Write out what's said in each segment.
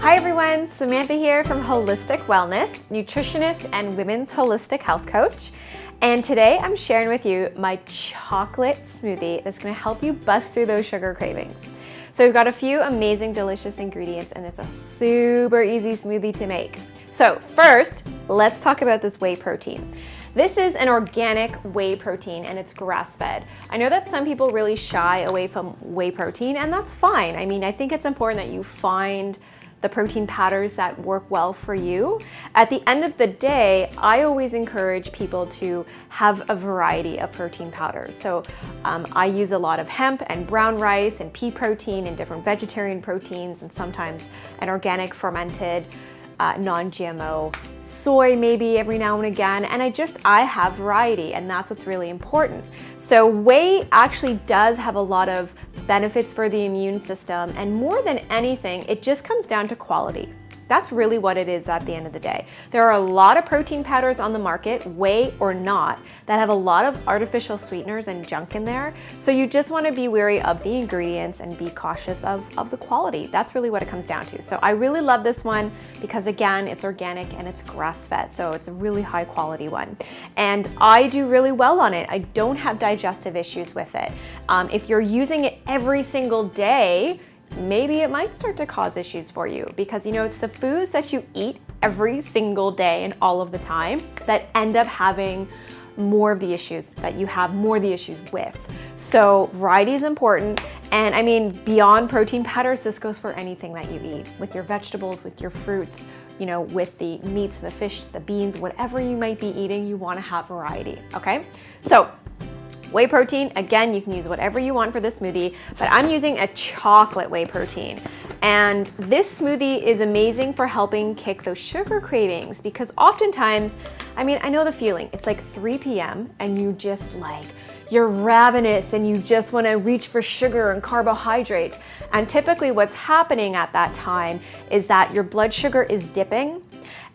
Hi everyone, Samantha here from Holistic Wellness, nutritionist and women's holistic health coach. And today I'm sharing with you my chocolate smoothie that's going to help you bust through those sugar cravings. So we've got a few amazing, delicious ingredients and it's a super easy smoothie to make. So first, let's talk about this whey protein. This is an organic whey protein and it's grass-fed. I know that some people really shy away from whey protein and that's fine. I mean, I think it's important that you find the protein powders that work well for you. At the end of the day, I always encourage people to have a variety of protein powders. So I use a lot of hemp and brown rice and pea protein and different vegetarian proteins and sometimes an organic fermented non-GMO soy maybe every now and again. And I have variety and that's what's really important. So whey actually does have a lot of benefits for the immune system, and more than anything, it just comes down to quality. That's really what it is at the end of the day. There are a lot of protein powders on the market, whey or not, that have a lot of artificial sweeteners and junk in there. So you just want to be wary of the ingredients and be cautious of the quality. That's really what it comes down to. So I really love this one because again, it's organic and it's grass-fed. So it's a really high quality one. And I do really well on it. I don't have digestive issues with it. If you're using it every single day, maybe it might start to cause issues for you because it's the foods that you eat every single day and all of the time that end up having more of the issues that you have more of the issues with. So variety is important. And I mean, beyond protein powders, this goes for anything that you eat, with your vegetables, with your fruits, with the meats, the fish, the beans, whatever you might be eating, you want to have variety, okay? So whey protein, again, you can use whatever you want for this smoothie, but I'm using a chocolate whey protein. And this smoothie is amazing for helping kick those sugar cravings because oftentimes, I know the feeling, it's like 3 p.m. and you're ravenous and you just want to reach for sugar and carbohydrates. And typically what's happening at that time is that your blood sugar is dipping.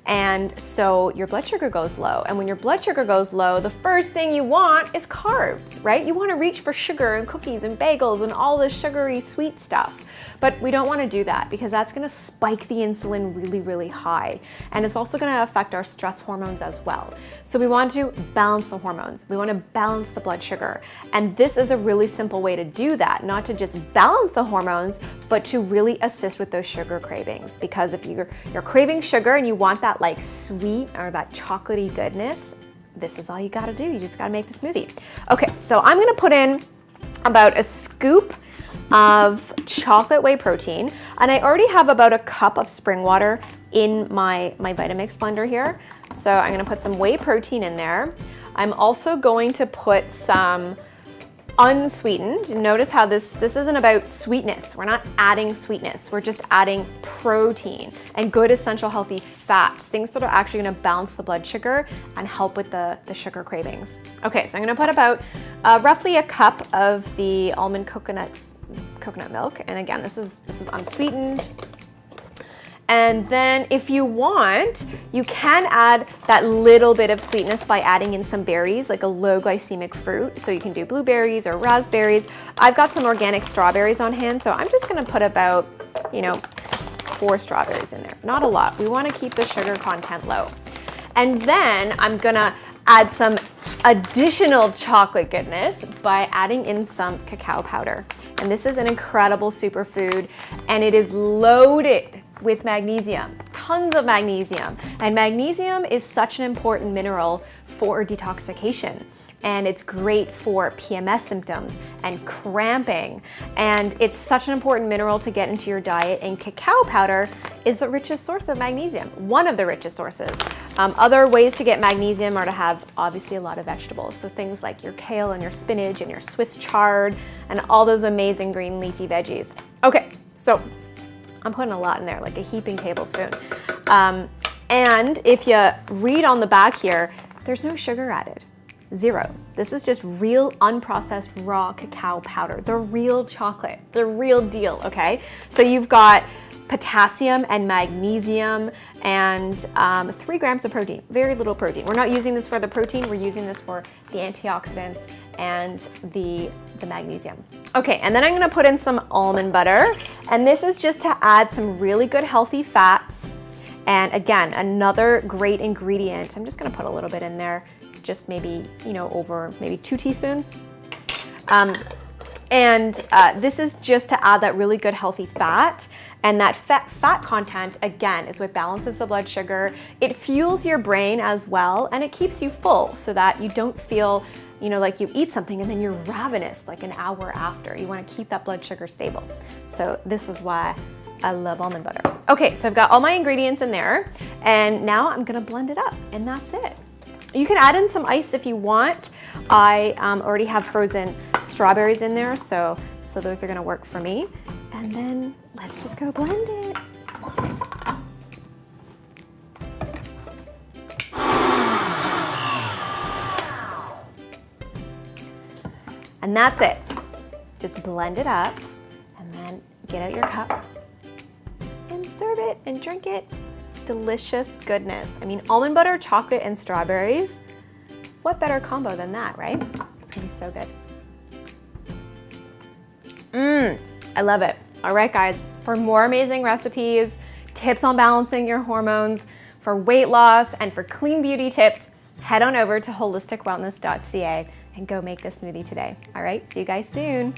And so your blood sugar goes low. And when your blood sugar goes low, the first thing you want is carbs, right? You want to reach for sugar and cookies and bagels and all this sugary sweet stuff. But we don't want to do that because that's going to spike the insulin really, really high. And it's also going to affect our stress hormones as well. So we want to balance the hormones. We want to balance the blood sugar. And this is a really simple way to do that, not to just balance the hormones, but to really assist with those sugar cravings. Because if you're craving sugar and you want that like sweet or that chocolatey goodness, this is all you got to do. You just got to make the smoothie. Okay, so I'm going to put in about a scoop of chocolate whey protein, and I already have about a cup of spring water in my Vitamix blender here. So I'm going to put some whey protein in there. I'm also going to put some unsweetened. Notice how this isn't about sweetness. We're not adding sweetness. We're just adding protein and good essential healthy fats, things that are actually going to balance the blood sugar and help with the sugar cravings. Okay, so I'm going to put about roughly a cup of the almond coconut milk, and again, this is unsweetened. And then if you want, you can add that little bit of sweetness by adding in some berries, like a low glycemic fruit. So you can do blueberries or raspberries. I've got some organic strawberries on hand, so I'm just gonna put about, 4 strawberries in there. Not a lot. We wanna keep the sugar content low. And then I'm gonna add some additional chocolate goodness by adding in some cacao powder. And this is an incredible superfood, and it is loaded with magnesium, tons of magnesium. And magnesium is such an important mineral for detoxification. And it's great for PMS symptoms and cramping. And it's such an important mineral to get into your diet. And cacao powder is the richest source of magnesium, one of the richest sources. Other ways to get magnesium are to have obviously a lot of vegetables. So things like your kale and your spinach and your Swiss chard and all those amazing green leafy veggies. Okay, so I'm putting a lot in there, like a heaping tablespoon. And if you read on the back here, there's no sugar added. 0. This is just real unprocessed raw cacao powder, the real chocolate, the real deal, okay? So you've got potassium and magnesium, and 3 grams of protein. Very little protein. We're not using this for the protein, we're using this for the antioxidants and the magnesium. Okay, and then I'm gonna put in some almond butter, and this is just to add some really good healthy fats. And again, another great ingredient. I'm just gonna put a little bit in there, just maybe, over maybe 2 teaspoons. This is just to add that really good healthy fat. And that fat content, again, is what balances the blood sugar. It fuels your brain as well, and it keeps you full so that you don't feel, like you eat something and then you're ravenous like an hour after. You wanna keep that blood sugar stable. So this is why I love almond butter. Okay, so I've got all my ingredients in there, and now I'm gonna blend it up, and that's it. You can add in some ice if you want. I already have frozen strawberries in there, so those are gonna work for me. And then let's just go blend it. And that's it. Just blend it up, and then get out your cup and serve it and drink it. Delicious goodness. I mean, almond butter, chocolate, and strawberries. What better combo than that, right? It's gonna be so good. I love it. All right, guys, for more amazing recipes, tips on balancing your hormones, for weight loss, and for clean beauty tips, head on over to holisticwellness.ca and go make this smoothie today. All right, see you guys soon.